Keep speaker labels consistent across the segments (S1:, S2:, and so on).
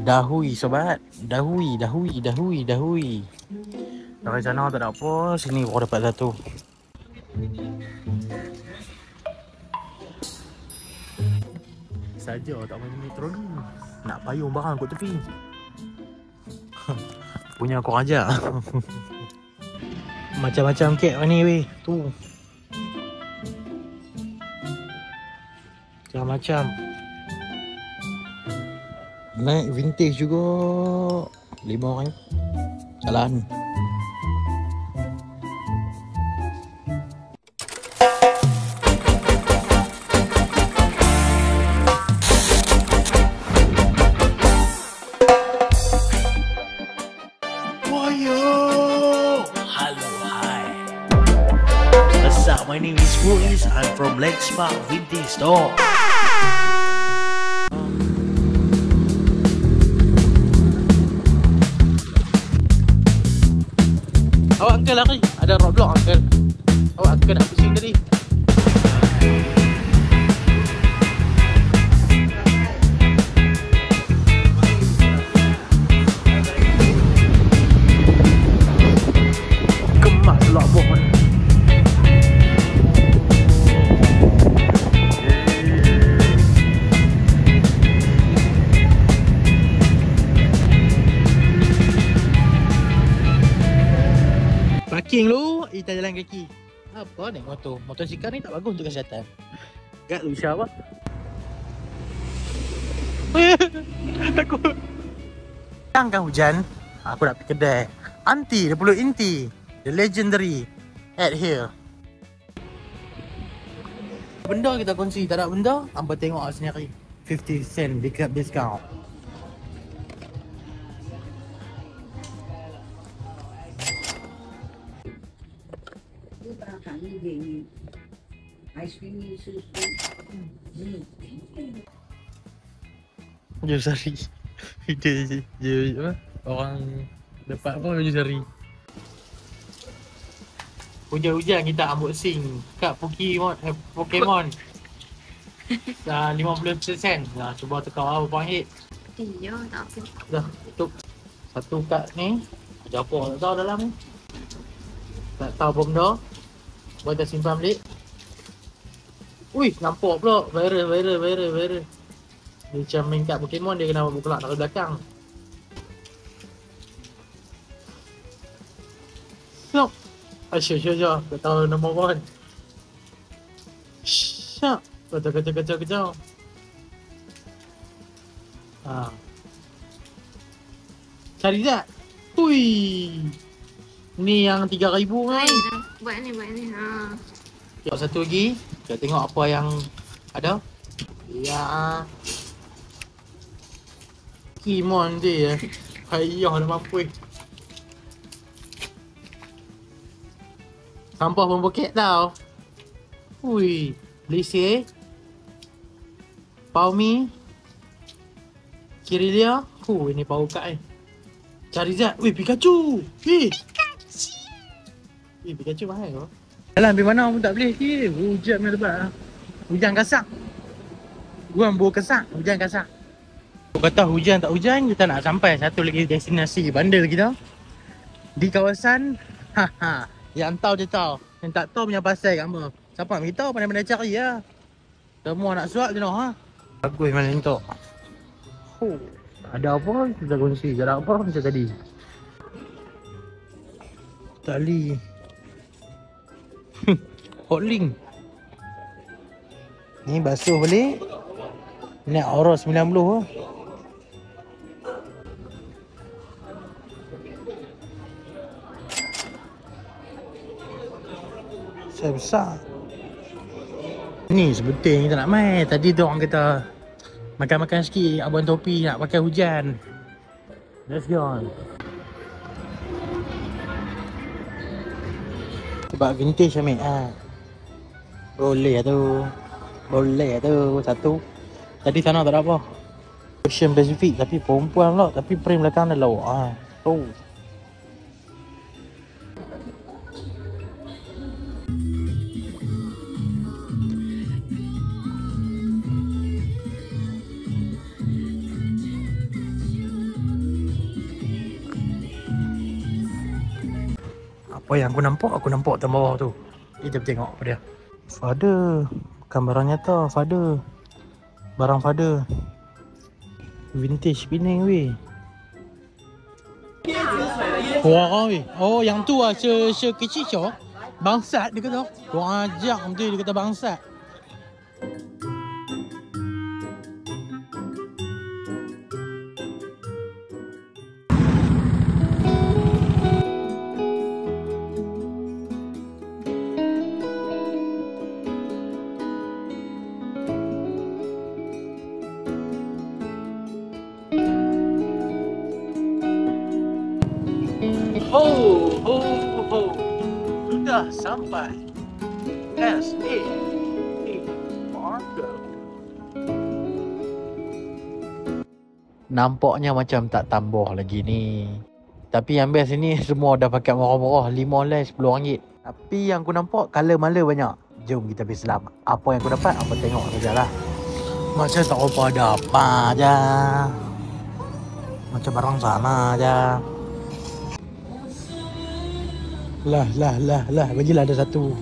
S1: Dahui sobat. Dahui. Dari sana tak ada apa. Sini kau dapat satu. Saja tak main metro ni. Nak payung barang kat tepi. Punya kau aja. Macam-macam kek ni weh. Tu. Macam-macam. Naik vintage juga. 5 orang. Jalan.
S2: My name is Muiz. I'm from Let's Park Vintage Store.
S1: Awak uncle lari. Ada roadblock uncle. Awak uncle nak pusing tadi. Kemas pula pohon. Parking lu, kita jalan kaki. Apa naik motor? Motosikal ni tak bagus untuk kesihatan. Gak lu siapa? Takut. Kan hujan, aku nak pergi kedai. Anti, 20 inti. The legendary at here. Benda kita kongsi, tak ada benda, hampa tengok sendiri. 50 cent discount. Baju sari. Dia apa? Orang dapat apa baju sari. Hujan-hujan kita unboxing kat Pokemon. Dah 50 sen. Nah, cuba tukar berapa ringgit.
S3: Iya, tak apa.
S1: Dah, tutup. Satu kad ni. Ada apa tak tahu dalam ni. Tak tahu apa benda. Buat kita simpan balik. Ui, nampak pula. Viral. Dia macam main kat Pokemon, dia kena buka dari belakang. Tengok. Asyik. Tak tahu nama orang. Syak. Kacau. Cari tak? Ui. Ni yang 3,000 kan?
S3: Buat ni. Ha.
S1: Tengok satu lagi. Kita tengok apa yang ada. Ya. Pokemon dia. Payah dah mampu. Sampah pun poket tau. Ui. Lise. Paumi. Kirlia. Ini power card Charizard. Ui, Pikachu. Pikachu mahal ke? Jalan pergi mana pun tak boleh. Hujan punya lebat lah. Hujan kasak. Bukan bau kasak. Hujan kasak. Kata hujan tak hujan, kita nak sampai satu lagi destinasi bandel kita. Di kawasan yang tahu je tahu. Yang tak tahu punya pasal kat apa. Siapa nak beritahu pandai-pandai cari lah. Semua nak suap je noh ha. Bagus mana ni tu. Ada apa kita kongsi. Ada apa macam tadi. Tali. Hotlink. Ni basuh balik. Ni Aura 90 lah. Besar. Ni sebetul kita nak main. Tadi tu orang kata makan-makan sikit. Abang Topi nak pakai hujan. Let's go. Sebab vintage ambil Boleh lah tu. Satu. Tadi sana tak ada apa. Ocean Pacific tapi perempuan pula. Tapi frame belakang dia lawa. Apa yang aku nampak atas bawah tu. Kita tengok apa dia. Father. Bukan barang nyata, father. Barang father. Vintage Penang weh. Wah weh. Oh yang tu lah kecil cok. Bangsat dia kata. Kurang ajar betul dia kata bangsat. Ho, ho, ho. Sudah sampai. S.A. Margo. Nampaknya macam tak tambah lagi ni. Tapi yang best ni semua dah pakai murah-murah. RM5, RM10. Tapi yang aku nampak color-mala banyak. Jom kita pergi selam. Apa yang aku dapat, apa tengok sajalah. Macam tak apa ada apa je. Macam barang sama je. Lah, bagilah ada satu.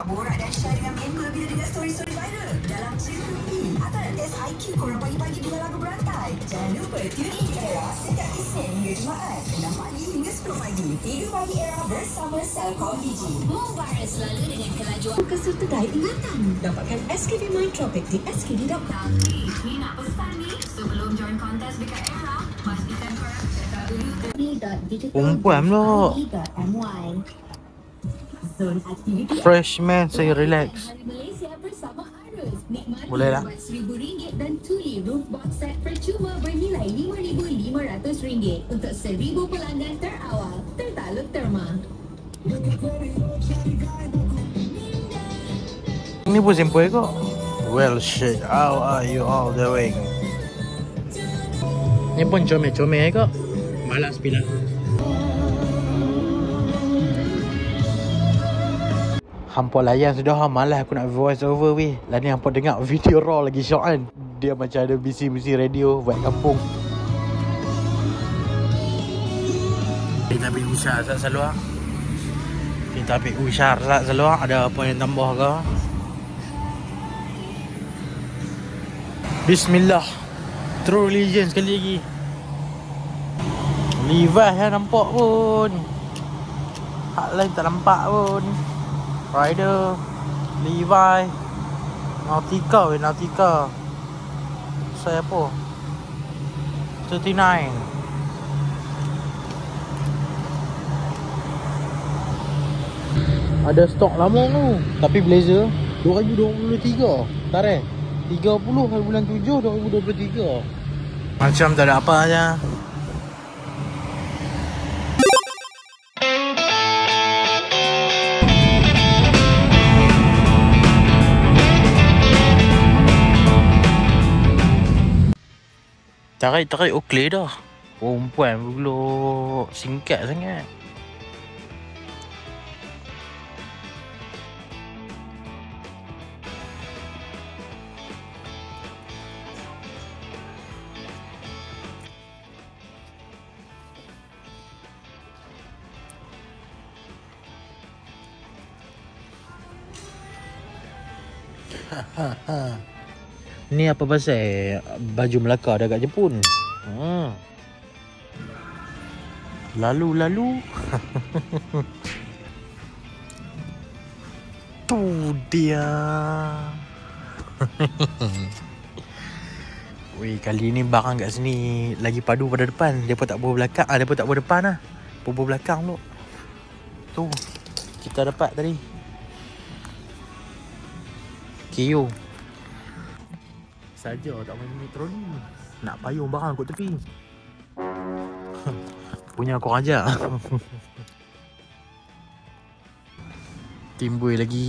S4: Borak dahsyat dengan member bila dengar story-story viral dalam cerita ini atau nak test IQ korang pagi-pagi dengan lagu berantai. Jangan lupa tune in di Era setiap Isnin hingga Jumaat 6 pagi hingga 10 pagi. Tidur pagi Era bersama Selcom Digi. Mobile selalu dengan kelajuan kesertai ingatan. Dapatkan SKD Mind Tropic di skd.com. Tapi ni nak pesan ni sebelum join kontes dekat Era, pastikan korang check dulu
S1: Perempuan pula. Freshman saya relax. Boleh lah.
S4: RM1,000 dan tuli roof box set percuma bernilai RM5,500 untuk 1,000 pelanggan terawal tertakluk terma.
S1: Ini pun simple kok. Well shit, how are you all doing? Ni pun comel-comel kok. Malas bila. Hampa layan sudah, malas aku nak voice over weh. Lah ni hampa dengar video raw lagi syok kan. Dia macam ada bisi-bisi radio buat kampung. Kita ambil usyar sat seluar. Kita ambil usyar sat seluar. Ada apa yang tambah ke? Bismillah. True religion sekali lagi. Levi's yang nampak pun. Hak lain tak nampak pun. Rider, Levi, Nautica Nautica. Saya apa? 39. Ada stok lama tu. Tapi Blazer 2023. Tarikh 30 hari bulan 7 2023. Macam tak ada apa aja. Tarik okey dah. Perempuan pula singkat sangat. Ni apa pasal baju Melaka dah kat Jepun? Lalu tu dia. Weh, kali ni barang kat sini lagi padu pada depan. Depa tak bawa belakang. Depa tak bawa depan lah. Bawa belakang tu. Tu kita dapat tadi. Kio. Saja tak main troli. Nak payung barang kat tepi. Punya kau aja. Timbul lagi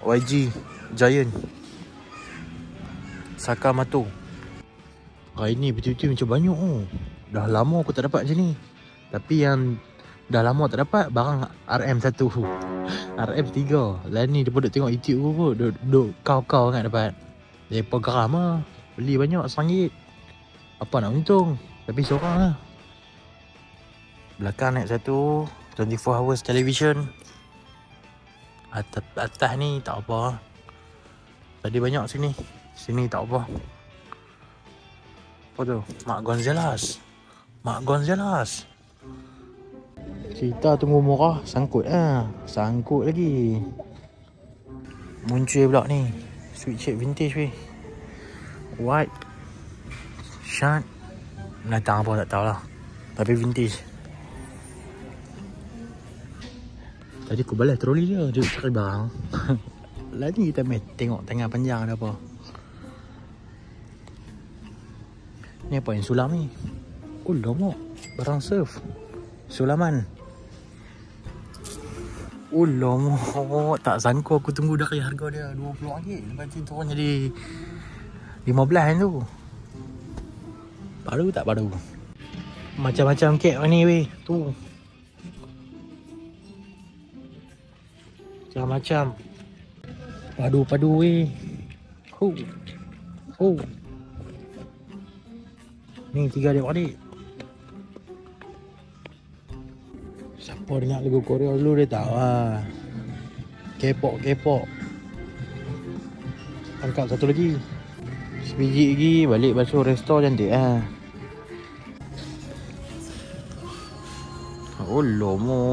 S1: YG Giant Sakamoto. Hari ni betul-betul macam banyak Dah lama aku tak dapat macam ni. Tapi yang dah lama tak dapat barang RM1 RM3. Lah ni dia pun duk tengok YouTube pun duk kau-kau kan dapat. Depa geram lah. Beli banyak RM1. Apa nak untung. Tapi seorang lah. Belakang naik satu 24 hours television. Atas ni tak apa. Tadi banyak sini. Sini tak apa. Apa tu? Mak Gonzales. Mak Gonzales. Cerita tunggu murah. Sangkut lah. Sangkut lagi. Muncul pula ni. Sweet shape vintage weh. White. Shot. Menatang apa tak tahulah. Tapi vintage. Tadi aku balas troli dia. Dia cari barang. Lagi kita main tengok tengah panjang ada apa. Ni apa yang sulam ni? Oh lama. Barang surf. Sulaman. Oh lama. Tak sangka aku tunggu dari harga dia RM20. Lepas tu turun jadi 15 tu. Baru tak baru. Macam-macam kek ni weh. Tu. Macam-macam. Padu-padu weh. Ni 3 adik-adik. Siapa dengar lagu Korea dulu dia tahu lah. K-pop. Angkat satu lagi. Sebiji lagi balik basuh resto cantik lah. Oh lomo.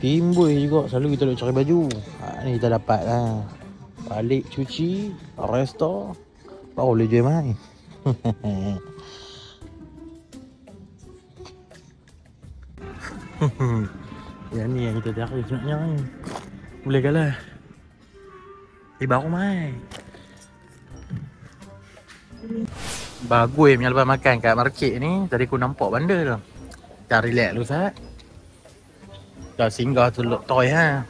S1: Timbul juga selalu kita nak cari baju. Ni kita dapat lah. Balik cuci, resto, baru boleh jual main. Yang ni yang kita cari sebenarnya ni. Boleh kalah. Baru main. Bagus punya lepas makan kat market ni. Tadi aku nampak benda tu. Dah relax dulu Sat. Dah singgah tu toy ha.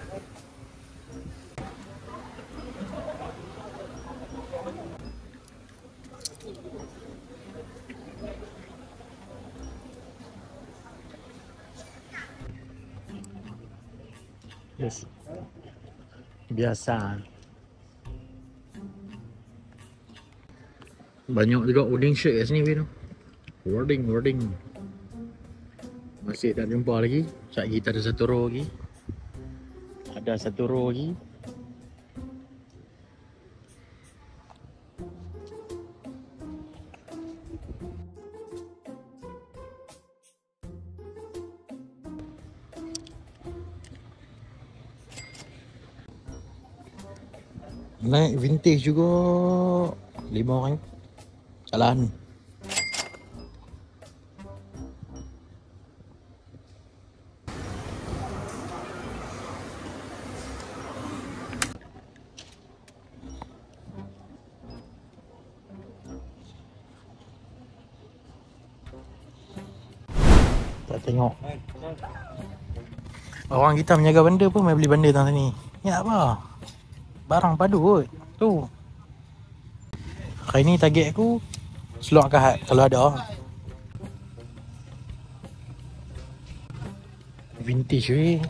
S1: Yes. Biasa. Banyak juga wording shirt kat sini tu. Wording. Masih tak jumpa lagi. Sekejap lagi kita ada satu row lagi. Ada satu row lagi. Naik vintage juga. 5 orang. Jalan. Tak tengok. Orang kita menjaga benda pun main beli benda dalam sini. Ya apa? Barang padu kot. Tu. Hari ni target aku Selok Akahat kalau ada. Vintage weh.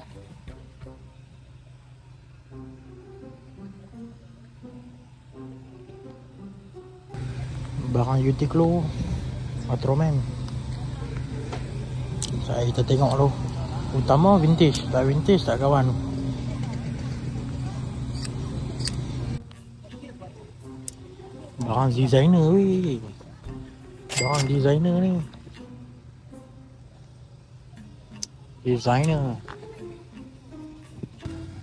S1: Barang Uniqlo, Ultraman. Kita tengok dulu. Utama vintage. Tak vintage tak kawan. Barang designer weh. Barang designer ni. Designer.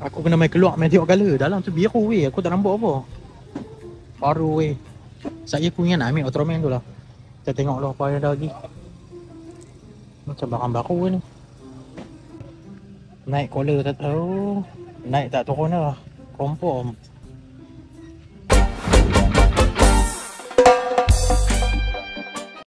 S1: Aku kena main keluar main tengok colour. Dalam tu biru weh. Aku tak nampak apa. Baru weh. Saya aku ingat nak ambil Ultraman tu lah. Kita tengok lah apa yang ada lagi. Macam barang baru ni. Naik collar tak tahu. Naik tak turun lah. Confirm.